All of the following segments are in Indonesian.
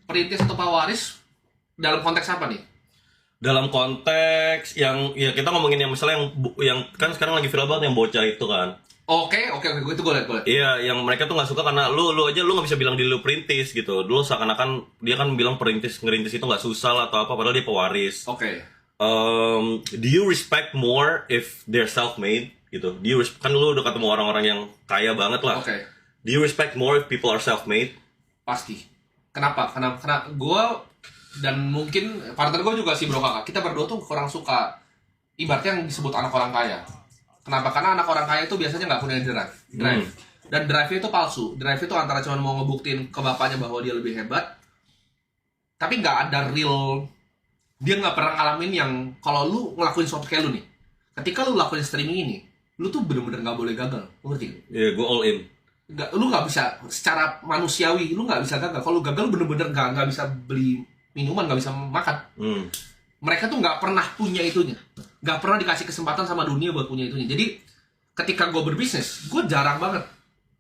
perintis atau pewaris dalam konteks apa nih? Dalam konteks yang ya kita ngomongin yang misalnya yang kan sekarang lagi viral banget yang bocah itu kan. Oke, itu gue liat. Iya, yang mereka tuh nggak suka karena lu aja lu nggak bisa bilang diri lu perintis gitu. Dulu seakan-akan dia kan bilang ngerintis itu nggak susah lah atau apa, padahal dia pewaris. Oke. Do you respect more if they're self-made gitu? Kan lu udah ketemu orang-orang yang kaya banget lah. Oke. Do you respect more if people are self-made? Pasti. Kenapa? Karena gue dan mungkin partner gue juga sih bro kakak. Kita berdua tuh kurang suka ibaratnya yang disebut anak orang kaya. Kenapa? Karena anak orang kaya itu biasanya nggak punya drive. Dan drive itu palsu. Drive itu antara cuma mau ngebuktiin ke bapaknya bahwa dia lebih hebat, tapi nggak ada real. Dia nggak pernah ngalamin yang kalau lu ngelakuin sesuatu kayak lu nih. Ketika lu lakuin streaming ini, lu tuh bener-bener nggak boleh gagal. Lu ngerti? Iya, go all in. Lu nggak bisa secara manusiawi, lu nggak bisa gagal. Kalau lu gagal, lu bener-bener nggak bisa beli minuman, nggak bisa makan. Mereka tuh nggak pernah punya itunya, nggak pernah dikasih kesempatan sama dunia buat punya itunya. Jadi ketika gue berbisnis, gue jarang banget,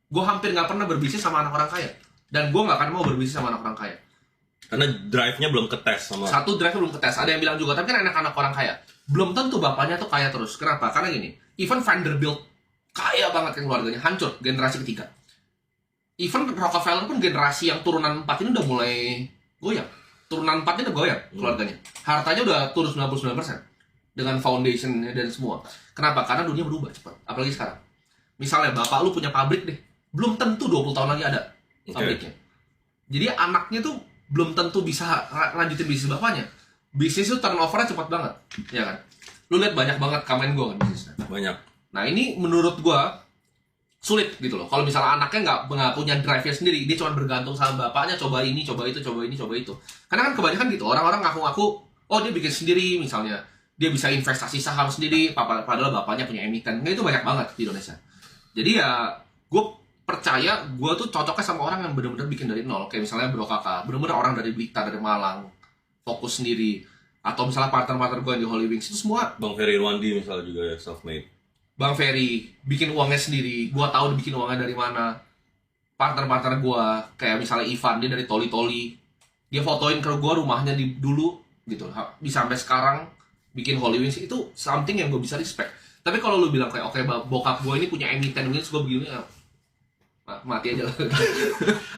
gue hampir nggak pernah berbisnis sama anak orang kaya, dan gue nggak akan mau berbisnis sama anak orang kaya karena drive-nya belum ketes sama. Satu, drive belum ketes. Ada yang bilang juga, tapi kan anak-anak orang kaya belum tentu bapaknya tuh kaya terus. Kenapa? Karena gini, even Vanderbilt kaya banget kan keluarganya, hancur generasi ketiga. Even Rockefeller pun generasi yang turunan 4 ini udah mulai goyang. Turunan 4-nya udah goyang keluarganya. Hartanya udah turun 99% dengan foundation dan semua. Kenapa? Karena dunia berubah cepat. Apalagi sekarang. Misalnya bapak lu punya pabrik deh, belum tentu 20 tahun lagi ada pabriknya. Jadi anaknya tuh belum tentu bisa lanjutin bisnis bapaknya. Bisnis itu turnover-nya cepat banget, ya kan? Lu lihat banyak banget komen gue kan bisnisnya. Banyak. Nah ini menurut gue sulit gitu loh. Kalau misalnya anaknya nggak punya drive-nya sendiri, dia cuma bergantung sama bapaknya, coba ini, coba itu, coba ini, coba itu. Karena kan kebanyakan gitu, orang-orang ngaku-ngaku, oh dia bikin sendiri misalnya, dia bisa investasi saham sendiri, padahal bapaknya punya emiten. Nah, itu banyak banget di Indonesia. Jadi ya, gue percaya gue tuh cocoknya sama orang yang bener-bener bikin dari nol. Kayak misalnya Bro Kakak, bener-bener orang dari Blitar, dari Malang, fokus sendiri. Atau misalnya partner-partner gue yang di Holy Wings, itu semua. Bang Ferry Irwandi misalnya juga ya, self-made. Bang Ferry bikin uangnya sendiri, gue tahu dia bikin uangnya dari mana. Partner-partner gue kayak misalnya Ivan, dia dari Toli-Toli, dia fotoin ke gue rumahnya dulu gitu, bisa sampai sekarang bikin Holy Wings. Itu something yang gue bisa respect. Tapi kalau lu bilang kayak oke, bokap gue ini punya emiten, gue begini, mati aja lah.